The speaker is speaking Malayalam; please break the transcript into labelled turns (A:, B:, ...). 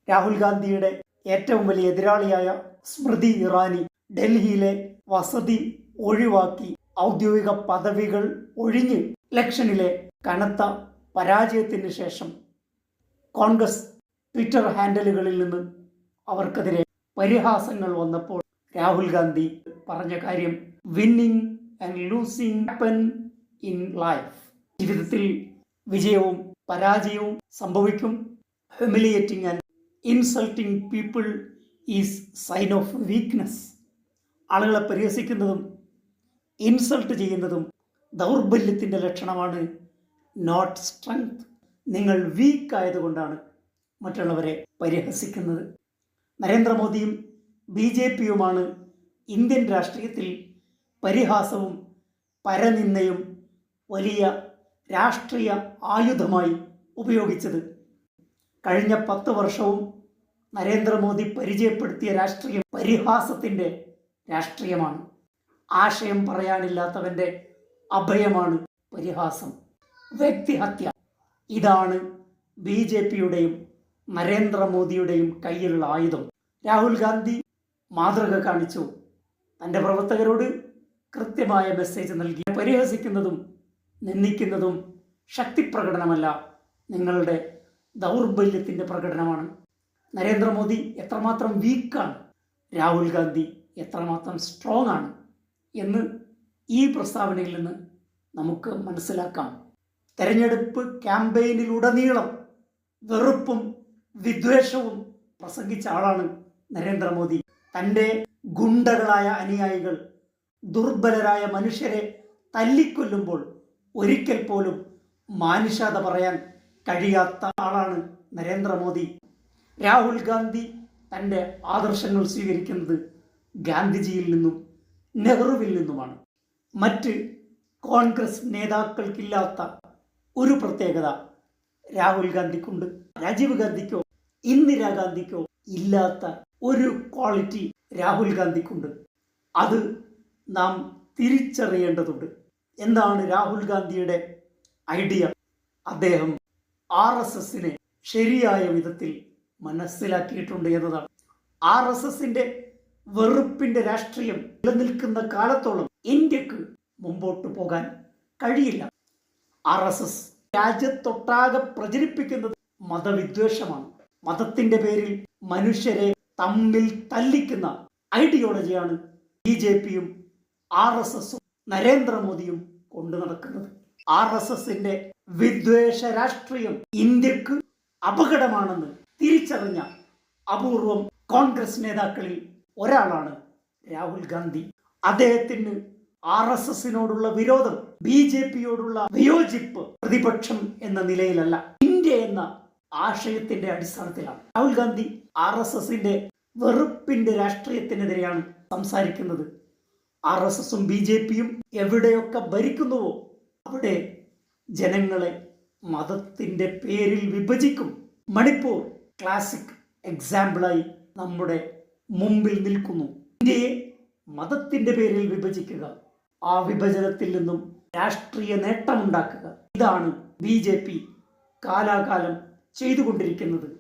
A: രാഹുൽ ഗാന്ധിയുടെ ഏറ്റവും വലിയ എതിരാളിയായ സ്മൃതി ഇറാനി ഡൽഹിയിലെ വസതി ഒഴിവാക്കി ഔദ്യോഗിക പദവികൾ ഒഴിഞ്ഞ് ഇലക്ഷനിലെ കനത്ത പരാജയത്തിന് ശേഷം കോൺഗ്രസ് ട്വിറ്റർ ഹാൻഡലുകളിൽ നിന്ന് അവർക്കെതിരെ പരിഹാസങ്ങൾ വന്നപ്പോൾ രാഹുൽ ഗാന്ധി പറഞ്ഞ കാര്യം winning and losing happen in life. ജീവിതത്തിൽ വിജയവും പരാജയവും സംഭവിക്കും. Humiliating and insulting people is sign of weakness. ആളുകളെ പരിഹസിക്കുന്നതും ഇൻസൾട്ട് ചെയ്യുന്നതും ദൗർബല്യത്തിൻ്റെ ലക്ഷണമാണ്, നോട്ട് സ്ട്രെങ്ത്. നിങ്ങൾ വീക്ക് ആയതുകൊണ്ടാണ് മറ്റുള്ളവരെ പരിഹസിക്കുന്നത്. നരേന്ദ്രമോദിയും BJPയുമാണ് ഇന്ത്യൻ രാഷ്ട്രീയത്തിൽ പരിഹാസവും പരനിന്ദയും വലിയ രാഷ്ട്രീയ ആയുധമായി ഉപയോഗിച്ചത്. കഴിഞ്ഞ 10 വർഷവും നരേന്ദ്രമോദി പരിചയപ്പെടുത്തിയ രാഷ്ട്രീയം പരിഹാസത്തിൻ്റെ രാഷ്ട്രീയമാണ്. ആശയം പറയാനില്ലാത്തവൻ്റെ അഭയമാണ് പരിഹാസം, വ്യക്തിഹത്യ. ഇതാണ് BJPയുടെയും നരേന്ദ്രമോദിയുടെയും കയ്യിലുള്ള ആയുധം. രാഹുൽ ഗാന്ധി മാതൃക കാണിച്ചു. തൻ്റെ പ്രവർത്തകരോട് കൃത്യമായ മെസ്സേജ് നൽകി. പരിഹസിക്കുന്നതും നിന്ദിക്കുന്നതും ശക്തിപ്രകടനമല്ല, നിങ്ങളുടെ ദൗർബല്യത്തിൻ്റെ പ്രകടനമാണ്. നരേന്ദ്രമോദി എത്രമാത്രം വീക്കാണ്, രാഹുൽ ഗാന്ധി എത്രമാത്രം സ്ട്രോങ് ആണ് എന്ന് ഈ പ്രസ്താവനയിൽ നിന്ന് നമുക്ക് മനസ്സിലാക്കാം. തെരഞ്ഞെടുപ്പ് ക്യാമ്പയിനിലുടനീളം വെറുപ്പും വിദ്വേഷവും പ്രസംഗിച്ച ആളാണ് നരേന്ദ്രമോദി. തൻ്റെ ഗുണ്ടകളായ അനുയായികൾ ദുർബലരായ മനുഷ്യരെ തല്ലിക്കൊല്ലുമ്പോൾ ഒരിക്കൽ പോലും മാനുഷത പറയാൻ കഴിയാത്ത ആളാണ് നരേന്ദ്രമോദി. രാഹുൽ ഗാന്ധി തൻ്റെ ആദർശങ്ങൾ സ്വീകരിക്കുന്നത് ഗാന്ധിജിയിൽ നിന്നും നെഹ്റുവിൽ നിന്നുമാണ്. മറ്റ് കോൺഗ്രസ് നേതാക്കൾക്കില്ലാത്ത ഒരു പ്രത്യേകത രാഹുൽ ഗാന്ധിക്കുണ്ട്. രാജീവ് ഗാന്ധിക്കോ ഇന്ദിരാഗാന്ധിക്കോ ഇല്ലാത്ത ഒരു ക്വാളിറ്റി രാഹുൽ ഗാന്ധിക്കുണ്ട്. അത് നാം തിരിച്ചറിയേണ്ടതുണ്ട്. എന്താണ് രാഹുൽ ഗാന്ധിയുടെ ഐഡിയ? അദ്ദേഹം RSSനെ ശരിയായ വിധത്തിൽ മനസ്സിലാക്കിയിട്ടുണ്ട് എന്നതാണ്. RSSന്റെ വെറുപ്പിന്റെ രാഷ്ട്രീയം നിലനിൽക്കുന്ന കാലത്തോളം ഇന്ത്യക്ക് മുമ്പോട്ട് പോകാൻ കഴിയില്ല. RSS രാജ്യത്തൊട്ടാകെ പ്രചരിപ്പിക്കുന്നത് മതവിദ്വേഷമാണ്. മതത്തിന്റെ പേരിൽ മനുഷ്യരെ തമ്മിൽ തല്ലിക്കുന്ന ഐഡിയോളജിയാണ് BJPയും RSSും നരേന്ദ്രമോദിയും കൊണ്ടു നടക്കുന്നത്. RSSന്റെ വിദ്വേഷ രാഷ്ട്രീയം ഇന്ത്യക്ക് അപകടമാണെന്ന് തിരിച്ചറിഞ്ഞ അപൂർവം കോൺഗ്രസ് നേതാക്കളിൽ ഒരാളാണ് രാഹുൽ ഗാന്ധി. അദ്ദേഹത്തിന് RSSനോടുള്ള വിരോധം, BJPയോടുള്ള വിയോജിപ്പ് പ്രതിപക്ഷം എന്ന നിലയിലല്ല, ഇന്ത്യ എന്ന ആശയത്തിന്റെ അടിസ്ഥാനത്തിലാണ്. രാഹുൽ ഗാന്ധി RSSന്റെ വെറുപ്പിന്റെ രാഷ്ട്രീയത്തിനെതിരെയാണ് സംസാരിക്കുന്നത്. RSSും BJPയും എവിടെയൊക്കെ ഭരിക്കുന്നുവോ അവിടെ ജനങ്ങളെ മതത്തിന്റെ പേരിൽ വിഭജിക്കും. മണിപ്പൂർ ക്ലാസിക് എക്സാമ്പിളായി നമ്മുടെ മുമ്പിൽ നിൽക്കുന്നു. ഇന്ത്യയെ മതത്തിന്റെ പേരിൽ വിഭജിക്കുക, ആ വിഭജനത്തിൽ നിന്നും രാഷ്ട്രീയ നേട്ടമുണ്ടാക്കുക, ഇതാണ് BJP കാലാകാലം ചെയ്തുകൊണ്ടിരിക്കുന്നത്.